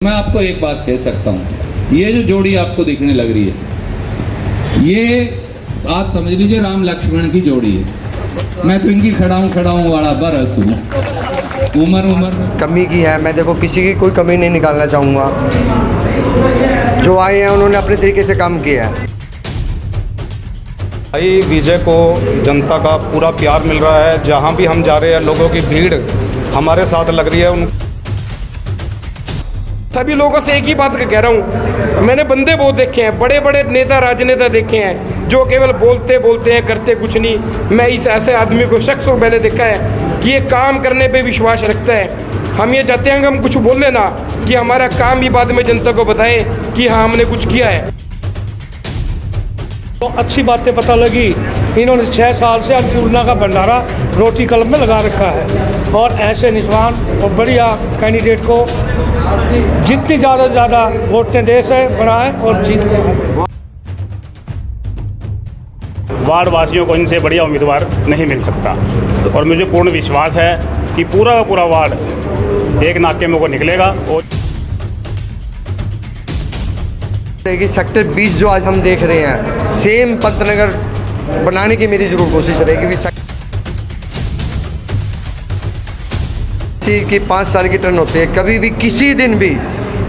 मैं आपको एक बात कह सकता हूँ, ये जो जोड़ी आपको दिखने लग रही है, ये आप समझ लीजिए राम लक्ष्मण की जोड़ी है। मैं तो इनकी खड़ा हूँ वाला बरस हूँ, उम्र कमी की है। मैं देखो किसी की कोई कमी नहीं निकालना चाहूँगा। जो आए हैं उन्होंने अपने तरीके से काम किया है। भाई विजय को जनता का पूरा प्यार मिल रहा है। जहाँ भी हम जा रहे हैं लोगों की भीड़ हमारे साथ लग रही है। उन सभी लोगों से एक ही बात कह रहा हूँ, मैंने बंदे बहुत देखे हैं, बड़े बड़े नेता राजनेता देखे हैं जो केवल बोलते बोलते हैं, करते कुछ नहीं। मैं इस ऐसे आदमी को शख्स को मैंने देखा है कि ये काम करने पे विश्वास रखता है। हम ये चाहते हैं कि हम कुछ बोल लेना कि हमारा काम भी बाद में जनता को बताए कि हाँ हमने कुछ किया है। तो अच्छी बातें पता लगी। इन्होंने 6 साल से अन्नपूर्णा का भंडारा रोटी कलम में लगा रखा है और ऐसे निशान और बढ़िया कैंडिडेट को जितनी ज़्यादा से ज़्यादा वोटें दे से बनाए और जीत के वार्ड वासियों को इनसे बढ़िया उम्मीदवार नहीं मिल सकता और मुझे पूर्ण विश्वास है कि पूरा का पूरा वार्ड एक नाके में को निकलेगा। और सेक्टर 20 जो आज हम देख रहे हैं, सेम पंतनगर बनाने की मेरी जरूर कोशिश रहेगी कि 5 साल की टर्न होते हैं। कभी भी किसी दिन भी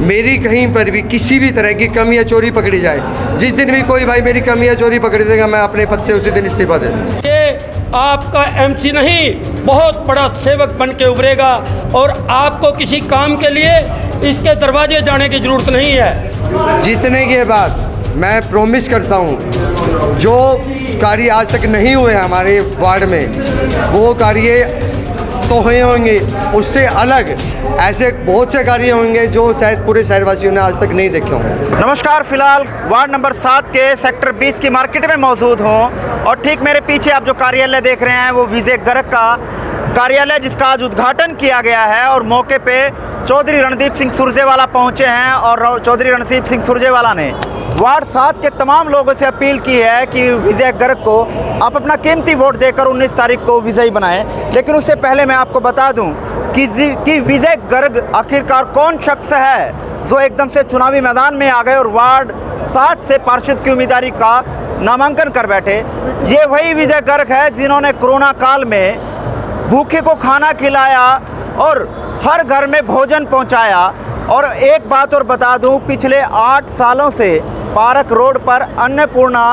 मेरी कहीं पर भी किसी भी तरह की कमी या चोरी पकड़ी जाए, जिस दिन भी कोई भाई मेरी कमी या चोरी पकड़ देगा, मैं अपने पद से उसी दिन इस्तीफा दे दूँ। ये आपका एमसी नहीं, बहुत बड़ा सेवक बन के उभरेगा और आपको किसी काम के लिए इसके दरवाजे जाने की ज़रूरत नहीं है। जीतने के बाद मैं प्रॉमिस करता हूँ, जो कार्य आज तक नहीं हुए हमारे वार्ड में, वो कार्य तो हुए होंगे, उससे अलग ऐसे बहुत से कार्य होंगे जो शायद पूरे शहरवासियों ने आज तक नहीं देखे होंगे। नमस्कार, फिलहाल वार्ड नंबर 7 के सेक्टर 20 की मार्केट में मौजूद हूँ और ठीक मेरे पीछे आप जो कार्यालय देख रहे हैं वो विजय गर्ग का कार्यालय, जिसका आज उद्घाटन किया गया है। और मौके पे चौधरी रणदीप सिंह सुरजेवाला पहुँचे हैं और चौधरी रणदीप सिंह सुरजेवाला ने वार्ड 7 के तमाम लोगों से अपील की है कि विजय गर्ग को आप अपना कीमती वोट देकर 19 तारीख को विजयी बनाएं। लेकिन उससे पहले मैं आपको बता दूं कि विजय गर्ग आखिरकार कौन शख्स है जो एकदम से चुनावी मैदान में आ गए और वार्ड 7 से पार्षद की उम्मीदवारी का नामांकन कर बैठे। ये वही विजय गर्ग है जिन्होंने कोरोना काल में भूखे को खाना खिलाया और हर घर में भोजन पहुंचाया। और एक बात और बता दूं, पिछले 8 सालों से पार्क रोड पर अन्नपूर्णा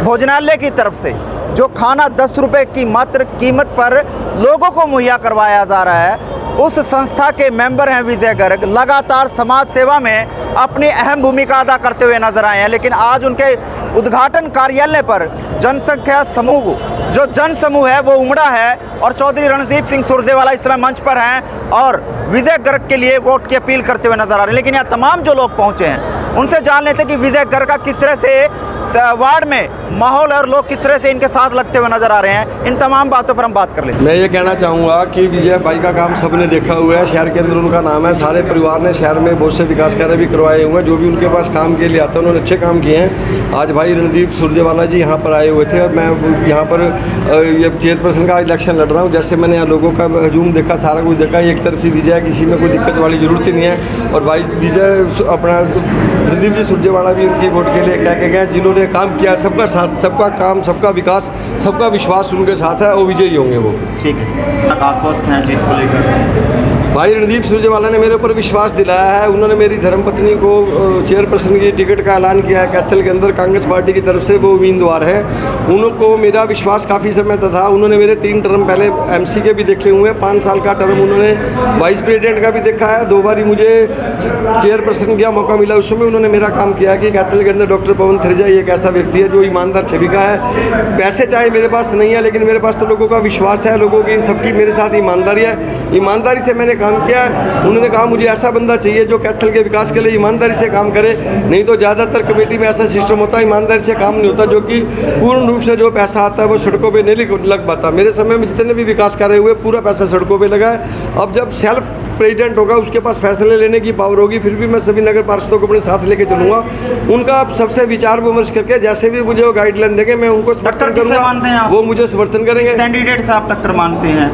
भोजनालय की तरफ से जो खाना 10 रुपये की मात्र कीमत पर लोगों को मुहैया करवाया जा रहा है, उस संस्था के मेंबर हैं विजय गर्ग। लगातार समाज सेवा में अपनी अहम भूमिका अदा करते हुए नजर आए हैं। लेकिन आज उनके उद्घाटन कार्यालय पर जनसंख्या समूह, जो जन समूह है, वो उमड़ा है और चौधरी रणदीप सिंह सुरजेवाला इस समय मंच पर हैं और विजय गर्ग के लिए वोट की अपील करते हुए नजर आ रहे हैं। लेकिन यहाँ तमाम जो लोग पहुँचे हैं उनसे जान लेते कि विजय गर्ग का किस तरह से वार्ड में माहौल और लोग किस तरह से इनके साथ लगते हुए नजर आ रहे हैं। इन तमाम बातों पर हम बात कर लेते हैं। मैं ये कहना चाहूँगा कि विजय भाई का काम सबने देखा हुआ है। शहर के अंदर उनका नाम है, सारे परिवार ने शहर में बहुत से विकास कार्य भी करवाए हुए हैं। जो भी उनके पास काम के लिए आता है उन्होंने अच्छे काम किए हैं। आज भाई रणदीप सुरजेवाला जी यहाँ पर आए हुए थे और मैं यहाँ पर ये चेयरपर्सन का इलेक्शन लड़ रहा हूँ। जैसे मैंने यहाँ लोगों का हजूम देखा, सारा कुछ देखा, एक तरफी विजय, किसी में कोई दिक्कत वाली जरूरत ही नहीं है। और भाई विजय अपना रणदीप जी सुरजेवाला भी उनकी वोट के लिए कह के गए, जिन्होंने काम किया, सबका साथ, सबका काम, सबका विकास, सबका विश्वास उनके साथ है, वो विजयी होंगे वो। ठीक है, आश्वस्त हैं जीत को लेकर। भाई रणदीप सुरजेवाला ने मेरे ऊपर विश्वास दिलाया है। उन्होंने मेरी धर्मपत्नी को चेयरपर्सन की टिकट का ऐलान किया है। कैथल के अंदर कांग्रेस पार्टी की तरफ से वो उम्मीदवार है। उनको मेरा विश्वास काफ़ी समय तक था। उन्होंने मेरे 3 टर्म पहले एमसी के भी देखे हुए हैं, 5 साल का टर्म उन्होंने वाइस प्रेसिडेंट का भी देखा है। 2 बार ही मुझे चेयरपर्सन का मौका मिला, उस समय उन्होंने मेरा काम किया कि कैथल के अंदर डॉक्टर पवन थरेजा एक ऐसा व्यक्ति है जो ईमानदार छवि का है। पैसे चाहे मेरे पास नहीं है, लेकिन मेरे पास तो लोगों का विश्वास है, लोगों की सबकी मेरे साथ ईमानदारी है। ईमानदारी से मैंने काम किया। उन्होंने कहा मुझे ऐसा बंदा चाहिए जो कैथल के विकास के लिए ईमानदारी से काम करे, नहीं तो ज़्यादातर कमेटी में ऐसा सिस्टम होता है ईमानदारी से काम नहीं होता, जो कि पूर्ण रूप से जो पैसा आता है वो सड़कों पे नहीं लग पाता। मेरे समय में जितने भी विकास कार्य हुए पूरा पैसा सड़कों पे लगा है। अब जब सेल्फ प्रेसिडेंट होगा, उसके पास फैसले लेने की पावर होगी, फिर भी मैं सभी नगर पार्षदों को अपने साथ लेके चलूँगा। उनका सबसे विचार विमर्श करके जैसे भी मुझे वो गाइडलाइन देंगे मैं उनको समर्थन करूँगा, वो मुझे समर्थन करेंगे। कैंडिडेट से आप टक्कर मानते हैं?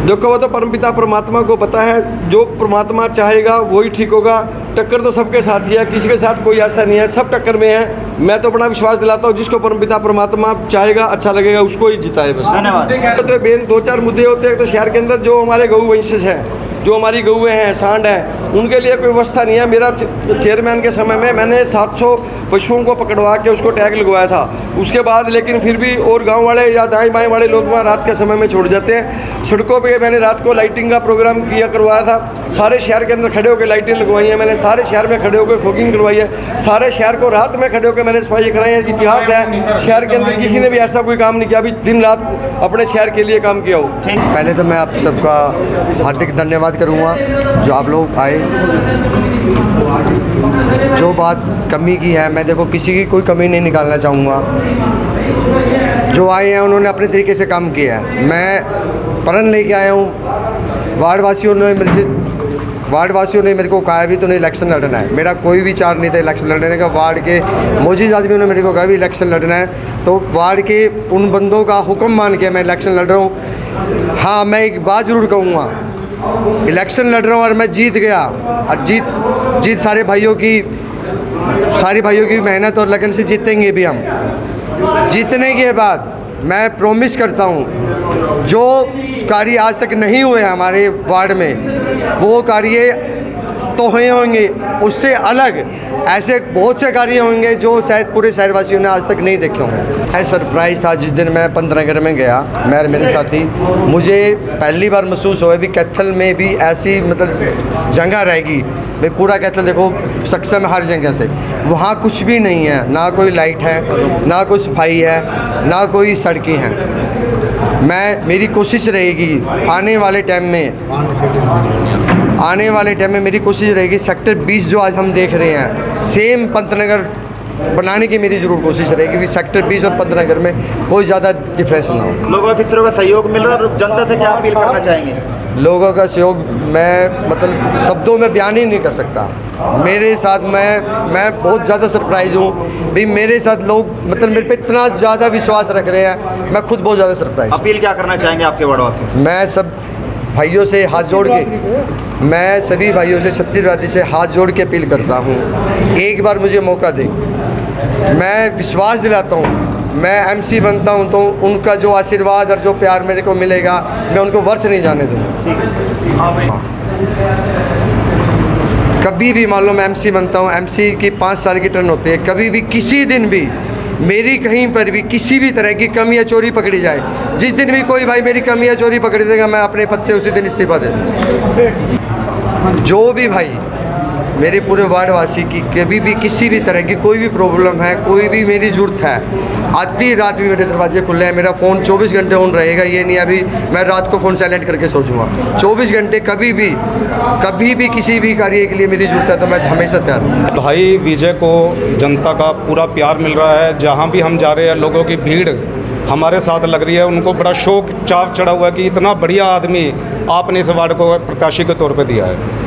देखो वो तो परमपिता परमात्मा को पता है, जो परमात्मा चाहेगा वही ठीक होगा। टक्कर तो सबके साथ ही है, किसी के साथ कोई ऐसा नहीं है, सब टक्कर में है। मैं तो अपना विश्वास दिलाता हूँ, जिसको परमपिता परमात्मा चाहेगा अच्छा लगेगा उसको ही जिताए बस। धन्यवाद। तो बेन 2-4 मुद्दे होते हैं। तो शहर के अंदर जो हमारे गऊ वंशज हैं, जो हमारी गऊएँ हैं, सांड हैं, उनके लिए कोई व्यवस्था नहीं है। मेरा चेयरमैन के समय में मैंने 700 पशुओं को पकड़वा के उसको टैग लगवाया था। उसके बाद लेकिन फिर भी और गांव वाले या दाएं बाएं वाले लोग वहाँ रात के समय में छोड़ जाते हैं। सड़कों पे मैंने रात को लाइटिंग का प्रोग्राम करवाया था। सारे शहर के अंदर खड़े होकर लाइटें लगवाई हैं मैंने, सारे शहर में खड़े होकर फॉगिंग करवाई है, सारे शहर को रात में खड़े होकर मैंने सफाई कराई है। इतिहास है, शहर के अंदर किसी ने भी ऐसा कोई काम नहीं किया अभी दिन रात अपने शहर के लिए काम किया हो। पहले तो मैं आप सबका हार्दिक धन्यवाद करूँगा जो आप लोग आए। जो बात कमी की है, मैं देखो किसी की कोई कमी नहीं निकालना चाहूँगा। जो आए हैं उन्होंने अपने तरीके से काम किया है। मैं प्रण लेके आया हूँ। वार्डवासियों ने मेरे को कहा भी तूने इलेक्शन लड़ना है। मेरा कोई विचार नहीं था इलेक्शन लड़ने का। वार्ड के मौजूद आदमियों ने मेरे को कहा भी इलेक्शन लड़ना है, तो वार्ड के उन बंदों का हुक्म मान के मैं इलेक्शन लड़ रहा हूँ। हाँ, मैं एक बात ज़रूर कहूँगा, इलेक्शन लड़ रहा हूँ और मैं जीत गया। और जीत सारे भाइयों की मेहनत और लगन से जीतेंगे भी हम। जीतने के बाद मैं प्रॉमिस करता हूँ, जो कार्य आज तक नहीं हुए हमारे वार्ड में वो कार्य तो हुए होंगे, उससे अलग ऐसे बहुत से कार्य होंगे जो शायद पूरे शहरवासियों ने आज तक नहीं देखे होंगे। मैं सरप्राइज़ था जिस दिन मैं 15 में गया, मैं और मेरे साथी। मुझे पहली बार महसूस हुआ भी कैथल में भी ऐसी मतलब जगह रहेगी भाई। पूरा कैथल देखो सक्षम है हर जगह से, वहाँ कुछ भी नहीं है, ना कोई लाइट है, ना कोई सफाई है, ना कोई सड़कें हैं। मेरी कोशिश रहेगी आने वाले टाइम में मेरी कोशिश रहेगी सेक्टर 20 जो आज हम देख रहे हैं सेम पंतनगर बनाने की मेरी ज़रूर कोशिश रहेगी कि सेक्टर 20 और पंतनगर में कोई ज़्यादा डिफरेंस ना हो। लोगों का किस तरह का सहयोग मिल रहा है और जनता से क्या अपील करना चाहेंगे? लोगों का सहयोग मैं मतलब शब्दों में बयान ही नहीं कर सकता। मेरे साथ मैं बहुत ज़्यादा सरप्राइज़ हूँ भाई। मेरे साथ लोग मतलब मेरे पे इतना ज़्यादा विश्वास रख रहे हैं, मैं खुद बहुत ज़्यादा सरप्राइज। अपील क्या करना चाहेंगे आपके वार्डवासियों से? मैं सब भाइयों से हाथ जोड़ के, मैं सभी भाइयों से छत्तीसगढ़ से हाथ जोड़ के अपील करता हूँ, एक बार मुझे मौका दें। मैं विश्वास दिलाता हूँ, मैं एमसी बनता हूँ तो उनका जो आशीर्वाद और जो प्यार मेरे को मिलेगा मैं उनको वर्थ नहीं जाने दूँगा। कभी भी मान लो मैं एमसी बनता हूँ, एमसी की 5 साल की टर्न होती है, कभी भी किसी दिन भी मेरी कहीं पर भी किसी भी तरह की कमी या चोरी पकड़ी जाए, जिस दिन भी कोई भाई मेरी कमी या चोरी पकड़ देगा, मैं अपने पद से उसी दिन इस्तीफा दे दूँ। जो भी भाई मेरे पूरे वार्डवासी की कभी भी किसी भी तरह की कोई भी प्रॉब्लम है, कोई भी मेरी ज़रूरत है, आधी रात भी मेरे दरवाजे खुले हैं। मेरा फ़ोन 24 घंटे ऑन रहेगा, ये नहीं अभी मैं रात को फ़ोन साइलेंट करके सो जाऊँगा। 24 घंटे कभी भी किसी भी कार्य के लिए मेरी ज़रूरत है तो मैं हमेशा तैयार हूँ। भाई विजय को जनता का पूरा प्यार मिल रहा है। जहाँ भी हम जा रहे हैं लोगों की भीड़ हमारे साथ लग रही है। उनको बड़ा शौक चाव चढ़ा हुआ है कि इतना बढ़िया आदमी आपने इस वार्ड को प्रत्याशी के तौर पर दिया है।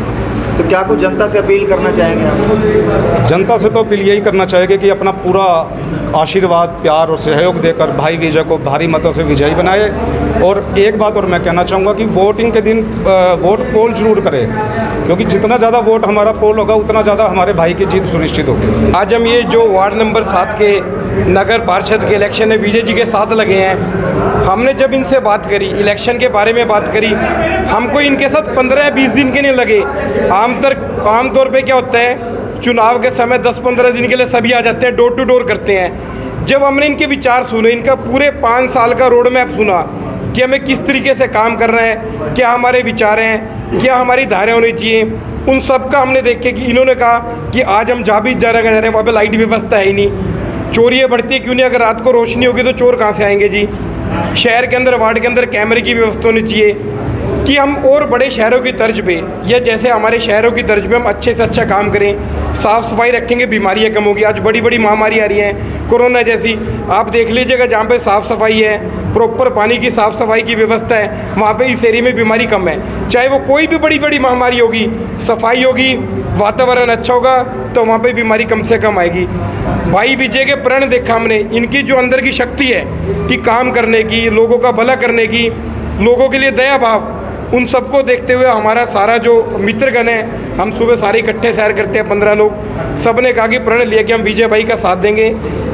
तो क्या कुछ जनता से अपील करना चाहेंगे आप? जनता से तो अपील यही करना चाहेंगे कि अपना पूरा आशीर्वाद, प्यार और सहयोग देकर भाई विजय को भारी मतों से विजयी बनाए। और एक बात और मैं कहना चाहूँगा कि वोटिंग के दिन वोट पोल जरूर करें, क्योंकि जितना ज़्यादा वोट हमारा पोल होगा उतना ज़्यादा हमारे भाई की जीत सुनिश्चित होगी। आज हम ये जो वार्ड नंबर 7 के नगर पार्षद के इलेक्शन में विजय जी के साथ लगे हैं, हमने जब इनसे बात करी, इलेक्शन के बारे में बात करी, हमको इनके साथ 15-20 दिन के नहीं लगे। आमतौर पे क्या होता है, चुनाव के समय 10-15 दिन के लिए सभी आ जाते हैं, डोर टू डोर करते हैं। जब हमने इनके विचार सुने, इनका पूरे 5 साल का रोड मैप सुना कि हमें किस तरीके से काम करना है, क्या हमारे विचार हैं, क्या हमारी धाराएं होनी चाहिए, उन सब का हमने देखे कि इन्होंने कहा कि आज हम जहाँ भी जा रहे हैं वहाँ पर लाइट व्यवस्था है ही नहीं, चोरियाँ बढ़ती है क्यों नहीं, अगर रात को रोशनी होगी तो चोर कहाँ से आएंगे जी। शहर के अंदर, वार्ड के अंदर कैमरे की व्यवस्था होनी चाहिए कि हम और बड़े शहरों की तर्ज पे या जैसे हमारे शहरों की तर्ज पे हम अच्छे से अच्छा काम करें, साफ़ सफाई रखेंगे, बीमारियां कम होगी। आज बड़ी बड़ी महामारी आ रही हैं, कोरोना जैसी, आप देख लीजिएगा जहाँ पे साफ़ सफाई है, प्रॉपर पानी की साफ़ सफाई की व्यवस्था है, वहाँ पे इस एरिया में बीमारी कम है। चाहे वो कोई भी बड़ी बड़ी महामारी होगी, सफाई होगी, वातावरण अच्छा होगा तो वहाँ पर बीमारी कम से कम आएगी। भाई विजय के प्रण देखा हमने, इनकी जो अंदर की शक्ति है कि काम करने की, लोगों का भला करने की, लोगों के लिए दया भाव, उन सबको देखते हुए हमारा सारा जो मित्रगण है, हम सुबह सारे इकट्ठे सैर करते हैं 15 लोग, सब ने कहा कि प्रण लिया कि हम विजय भाई का साथ देंगे।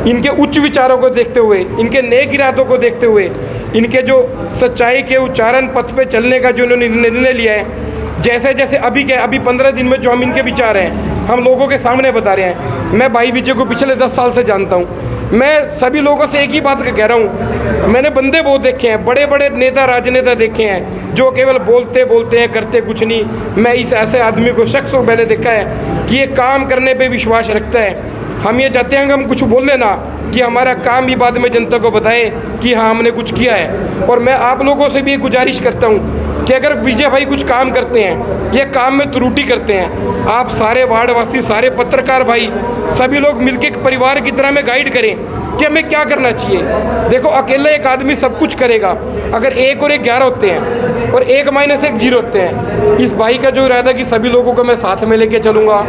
इनके उच्च विचारों को देखते हुए, इनके नेक इरादों को देखते हुए, इनके जो सच्चाई के उच्चारण पथ पे चलने का जो उन्होंने निर्णय लिया है, जैसे जैसे अभी 15 दिन में जो हम इनके विचार हैं हम लोगों के सामने बता रहे हैं। मैं भाई विजय को पिछले 10 साल से जानता हूँ। मैं सभी लोगों से एक ही बात कह रहा हूँ, मैंने बंदे बहुत देखे हैं, बड़े बड़े नेता राजनेता देखे हैं जो केवल बोलते बोलते हैं, करते कुछ नहीं। मैं इस ऐसे आदमी को, शख्स को मैंने देखा है कि ये काम करने पे विश्वास रखता है। हम ये चाहते हैं कि हम कुछ बोल लेना कि हमारा काम भी बाद में जनता को बताए कि हाँ हमने कुछ किया है। और मैं आप लोगों से भी गुजारिश करता हूँ कि अगर विजय भाई कुछ काम करते हैं या काम में त्रुटि करते हैं, आप सारे वार्डवासी, सारे पत्रकार भाई, सभी लोग मिलकर एक परिवार की तरह में गाइड करें कि हमें क्या करना चाहिए। देखो अकेला एक आदमी सब कुछ करेगा, अगर 1 और 1 11 होते हैं और 1 - 1 0 होते हैं। इस भाई का जो इरादा कि सभी लोगों को मैं साथ में लेके चलूँगा,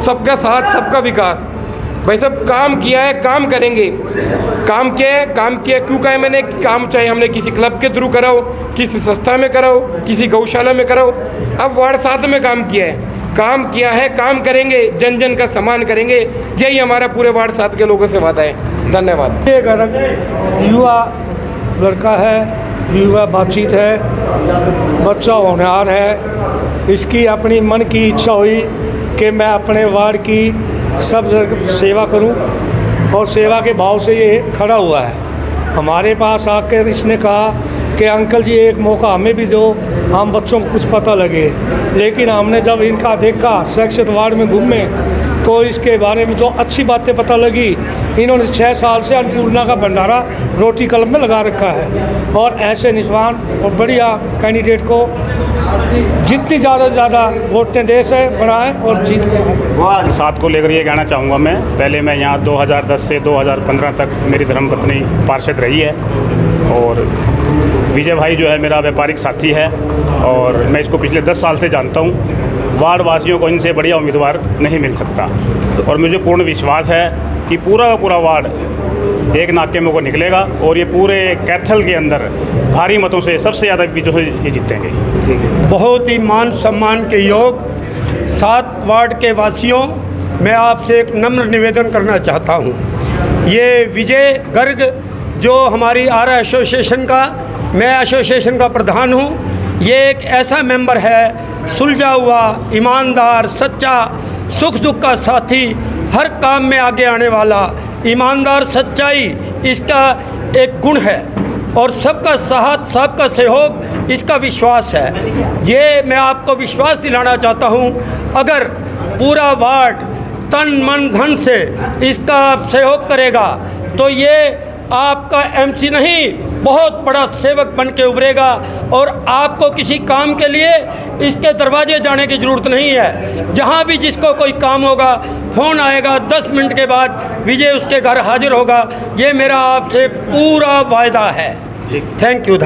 सबका साथ सबका विकास। भाई सब काम किया है, काम करेंगे। काम किया क्यों कहा है मैंने, काम चाहे हमने किसी क्लब के थ्रू कराओ, किसी संस्था में कराओ, किसी गौशाला में कराओ, अब वार्ड 7 में काम किया है, काम करेंगे, जन जन का सम्मान करेंगे। यही हमारा पूरे वार्ड 7 के लोगों से वादा है। धन्यवाद। एक अलग युवा लड़का है, युवा बातचीत है, बच्चा होनहार है। इसकी अपनी मन की इच्छा हुई कि मैं अपने वार्ड की सब सेवा करूं और सेवा के भाव से ये खड़ा हुआ है। हमारे पास आकर इसने कहा कि अंकल जी एक मौका हमें भी दो, हम बच्चों को कुछ पता लगे। लेकिन हमने जब इनका देखा, सुरक्षित वार्ड में घूमे, तो इसके बारे में जो अच्छी बातें पता लगी। इन्होंने 6 साल से अन्नपूर्णा का भंडारा रोटी कलब में लगा रखा है और ऐसे निष्ठावान और बढ़िया कैंडिडेट को जितनी ज़्यादा से ज़्यादा वोटें दे से बनाएं और जीत के साथ को लेकर ये कहना चाहूँगा मैं। पहले मैं यहाँ 2010 से 2015 तक मेरी धर्मपत्नी पार्षद रही है और विजय भाई जो है मेरा व्यापारिक साथी है और मैं इसको पिछले 10 साल से जानता हूँ। वार्ड वासियों को इनसे बढ़िया उम्मीदवार नहीं मिल सकता और मुझे पूर्ण विश्वास है कि पूरा का पूरा वार्ड एक नाके में को निकलेगा और ये पूरे कैथल के अंदर भारी मतों से सबसे ज़्यादा विजय से ये जीतेंगे। बहुत ही मान सम्मान के योग 7 वार्ड के वासियों, मैं आपसे एक नम्र निवेदन करना चाहता हूँ। ये विजय गर्ग जो हमारी आरा एसोसिएशन का, मैं एसोसिएशन का प्रधान हूँ। ये एक ऐसा मेंबर है, सुलझा हुआ, ईमानदार, सच्चा, सुख दुख का साथी, हर काम में आगे आने वाला, ईमानदार, सच्चाई इसका एक गुण है और सबका साथ, सबका सहयोग इसका विश्वास है। ये मैं आपको विश्वास दिलाना चाहता हूँ, अगर पूरा वार्ड तन मन धन से इसका सहयोग करेगा तो ये आपका एमसी नहीं, बहुत बड़ा सेवक बन के उभरेगा और आपको किसी काम के लिए इसके दरवाजे जाने की ज़रूरत नहीं है। जहाँ भी जिसको कोई काम होगा फ़ोन आएगा, 10 मिनट के बाद विजय उसके घर हाजिर होगा। ये मेरा आपसे पूरा वायदा है। Thank you.